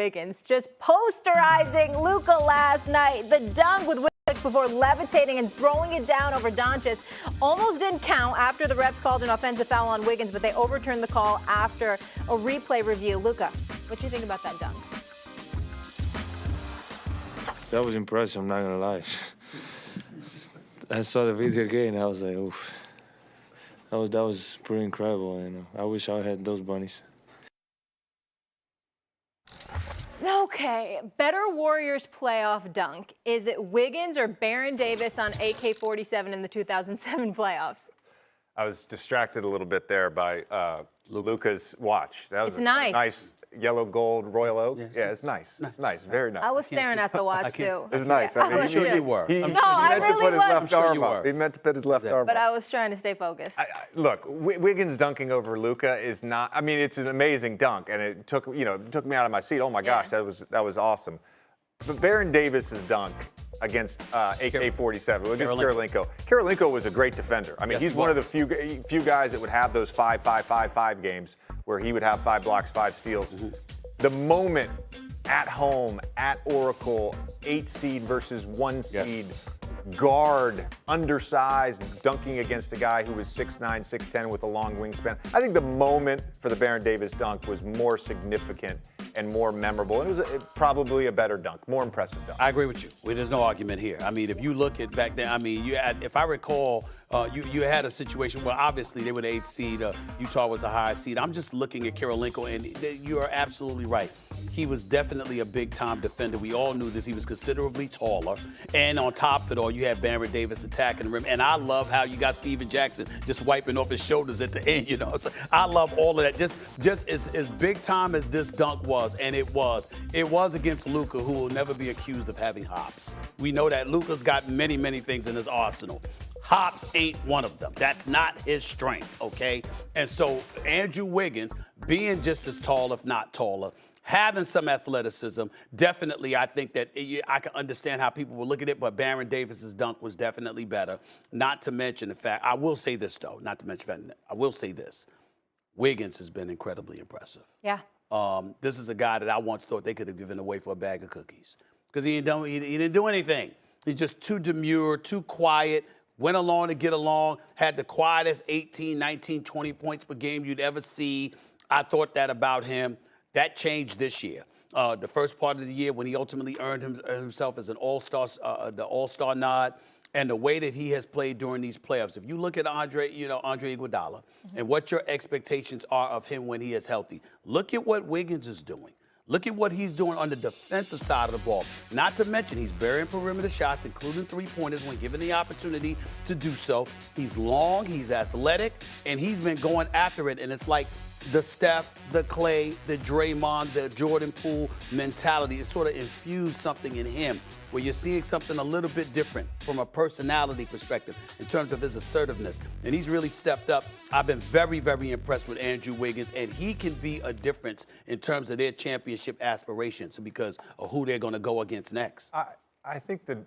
Wiggins just posterizing Luka last night. The dunk with Wiggins before levitating and throwing it down over Doncic almost didn't count after the refs called an offensive foul on Wiggins, but they overturned the call after a replay review. Luka, what do you think about that dunk? That was impressive, I'm not gonna lie. I saw the video again and I was like, oof. That was pretty incredible, you know. I wish I had those bunnies. Okay, better Warriors playoff dunk. Is it Wiggins or Baron Davis on AK-47 in the 2007 playoffs? I was distracted a little bit there by Luka's watch. That was It's nice. Nice yellow gold Royal Oak. Yes. Yeah, it's nice. It's nice. Very nice. I was staring at the watch too. It's nice. Yeah, I mean, I'm sure you were. He I'm meant sure you I to really put his was. left I'm sure arm you up. were. He meant to put his left arm But up. I was trying to stay focused. Look, Wiggins dunking over Luka is not. I mean, it's an amazing dunk, and it took me out of my seat. Oh my gosh, Yeah. that was awesome. But Baron Davis's dunk against AK-47 against Karolinko. Karolinko was a great defender. I mean, Yes, he's he one of was. the few guys that would have those 5-5-5-5 games where he would have 5 blocks, 5 steals. The moment at home at Oracle, 8 seed versus 1 seed. Guard, undersized, dunking against a guy who was 6'9", 6'10", with a long wingspan. I think the moment for the Baron Davis dunk was more significant and more memorable. And it was probably a better dunk, more impressive dunk. I agree with you. Well, there's no argument here. I mean, if you look at back then, I mean, you had, if I recall, you had a situation where obviously they were the 8th seed, Utah was a higher seed. I'm just looking at Karolinko, and you are absolutely right. He was definitely a big-time defender. We all knew this. He was considerably taller. And on top of it all, you had Baron Davis attacking the rim. And I love how you got Steven Jackson just wiping off his shoulders at the end, you know. So I love all of that. Just as big-time as this dunk was, and it was against Luka, who will never be accused of having hops. We know that Luka's got many, many things in his arsenal. Hops ain't one of them. That's not his strength, okay? And so Andrew Wiggins, being just as tall, if not taller, having some athleticism, definitely I think that I can understand how people will look at it, but Baron Davis's dunk was definitely better. Not to mention the fact, I will say this though, not to mention, I will say this. Wiggins has been incredibly impressive. Yeah. This is a guy that I once thought they could have given away for a bag of cookies because he didn't do anything. He's just too demure, too quiet, went along to get along, had the quietest 18, 19, 20 points per game you'd ever see. I thought that about him. That changed this year. The first part of the year when he ultimately earned himself as an all-star, the all-star nod, and the way that he has played during these playoffs. If you look at Andre Iguodala, and what your expectations are of him when he is healthy, look at what Wiggins is doing. Look at what he's doing on the defensive side of the ball. Not to mention, he's burying perimeter shots, including three-pointers when given the opportunity to do so. He's long, he's athletic, and he's been going after it. And it's like the Steph, the Clay, the Draymond, the Jordan Poole mentality. It sort of infused something in him where you're seeing something a little bit different from a personality perspective in terms of his assertiveness. And he's really stepped up. I've been very, very impressed with Andrew Wiggins, and he can be a difference in terms of their championship aspirations because of who they're going to go against next. I think that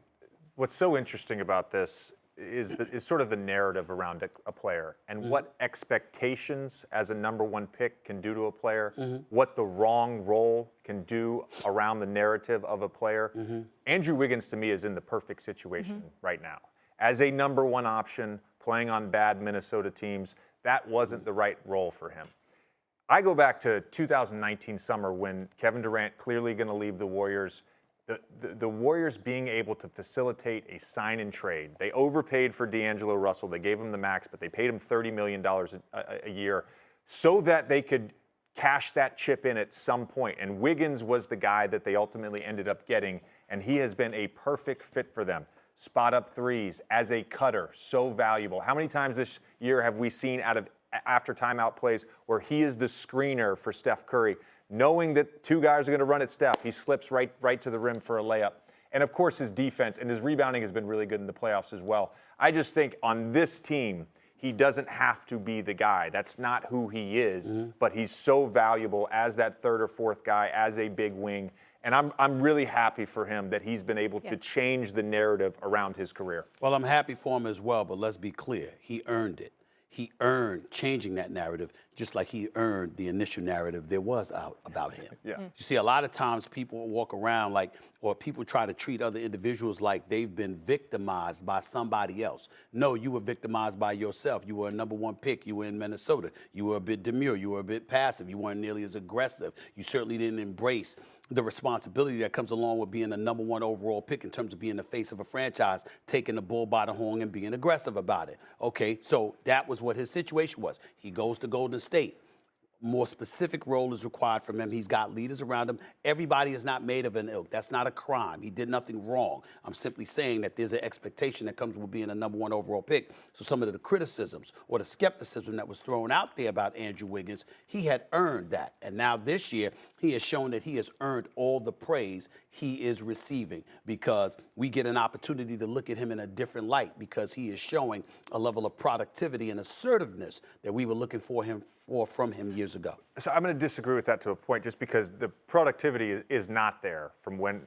what's so interesting about this is sort of the narrative around a player and what expectations as a number 1 pick can do to a player, what the wrong role can do around the narrative of a player. Andrew Wiggins, to me, is in the perfect situation right now. As a number 1 option, playing on bad Minnesota teams, that wasn't the right role for him. I go back to 2019 summer when Kevin Durant clearly going to leave the Warriors. The Warriors being able to facilitate a sign and trade. They overpaid for D'Angelo Russell. They gave him the max, but they paid him $30 million a year so that they could cash that chip in at some point. And Wiggins was the guy that they ultimately ended up getting, and he has been a perfect fit for them. Spot up threes as a cutter, so valuable. How many times this year have we seen after timeout plays where he is the screener for Steph Curry? Knowing that 2 guys are going to run at Steph, he slips right to the rim for a layup. And, of course, his defense and his rebounding has been really good in the playoffs as well. I just think on this team, he doesn't have to be the guy. That's not who he is, but he's so valuable as that 3rd or 4th guy, as a big wing. And I'm really happy for him that he's been able to change the narrative around his career. Well, I'm happy for him as well, but let's be clear. He earned it. He earned changing that narrative, just like he earned the initial narrative there was out about him. Yeah. You see, a lot of times people walk around like, or people try to treat other individuals like they've been victimized by somebody else. No, you were victimized by yourself. You were a number 1 pick. You were in Minnesota. You were a bit demure. You were a bit passive. You weren't nearly as aggressive. You certainly didn't embrace the responsibility that comes along with being the number 1 overall pick in terms of being the face of a franchise, taking the bull by the horn and being aggressive about it. Okay, so that was what his situation was. He goes to Golden State. More specific role is required from him. He's got leaders around him. Everybody is not made of an ilk. That's not a crime. He did nothing wrong. I'm simply saying that there's an expectation that comes with being a number 1 overall pick. So some of the criticisms or the skepticism that was thrown out there about Andrew Wiggins, he had earned that. And now this year, he has shown that he has earned all the praise he is receiving, because we get an opportunity to look at him in a different light, because he is showing a level of productivity and assertiveness that we were looking for from him years ago. So I'm going to disagree with that to a point, just because the productivity is not there from when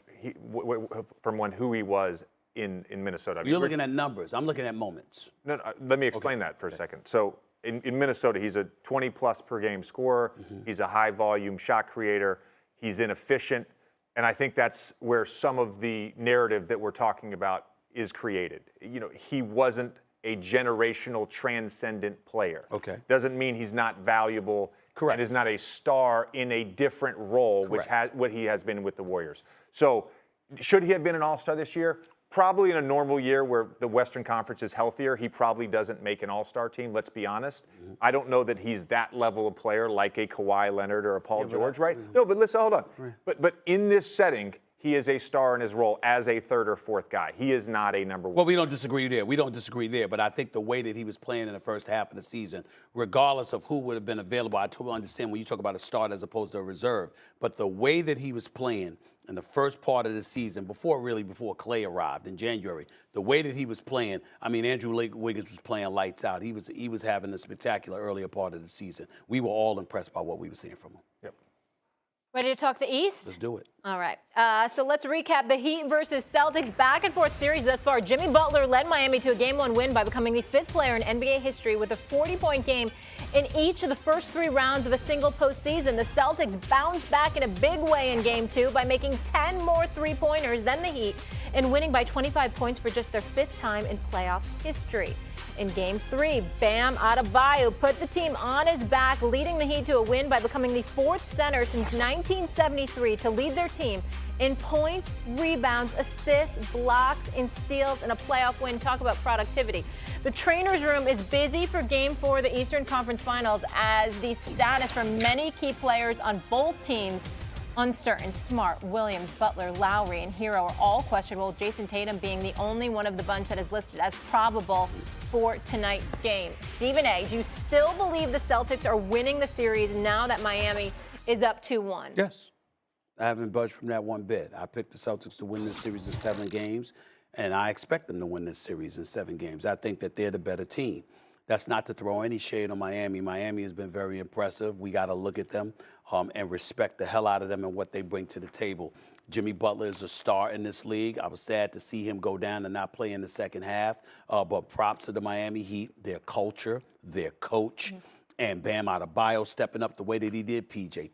who he was in Minnesota. I mean, You're looking at numbers. I'm looking at moments. No, let me explain that for a second. So in Minnesota, he's a 20-plus per game scorer. He's a high-volume shot creator. He's inefficient. And I think that's where some of the narrative that we're talking about is created. You know, he wasn't a generational, transcendent player. Okay. Doesn't mean he's not valuable. Correct. And is not a star in a different role, Correct. which has what he has been with the Warriors. So should he have been an all-star this year? Probably in a normal year where the Western Conference is healthier, he probably doesn't make an all-star team, let's be honest. I don't know that he's that level of player like a Kawhi Leonard or a Paul George, right? No, but listen, hold on. But in this setting, he is a star in his role as a 3rd or 4th guy. He is not a number 1. Well, we don't disagree there. We don't disagree there. But I think the way that he was playing in the first half of the season, regardless of who would have been available, I totally understand when you talk about a start as opposed to a reserve. But the way that he was playing in the first part of the season, before Clay arrived in January, the way that he was playing, I mean, Andrew Wiggins was playing lights out. He was having a spectacular earlier part of the season. We were all impressed by what we were seeing from him. Yep. Ready to talk the East? Let's do it. All right. So let's recap the Heat versus Celtics back-and-forth series thus far. Jimmy Butler led Miami to a Game-1 win by becoming the 5th player in NBA history with a 40-point game in each of the first 3 rounds of a single postseason. The Celtics bounced back in a big way in Game 2 by making 10 more three-pointers than the Heat and winning by 25 points for just their 5th time in playoff history. In Game 3, Bam Adebayo put the team on his back, leading the Heat to a win by becoming the 4th center since 1973 to lead their team in points, rebounds, assists, blocks, and steals in a playoff win. Talk about productivity. The trainer's room is busy for Game 4 of the Eastern Conference Finals as the status for many key players on both teams uncertain. Smart, Williams, Butler, Lowry, and Hero are all questionable, Jason Tatum being the only one of the bunch that is listed as probable for tonight's game. Stephen A., do you still believe the Celtics are winning the series now that Miami is up 2-1? Yes. I haven't budged from that one bit. I picked the Celtics to win this series in 7 games, and I expect them to win this series in 7 games. I think that they're the better team. That's not to throw any shade on Miami. Miami has been very impressive. We got to look at them and respect the hell out of them and what they bring to the table. Jimmy Butler is a star in this league. I was sad to see him go down and not play in the second half. But props to the Miami Heat, their culture, their coach, and Bam Adebayo stepping up the way that he did. PJ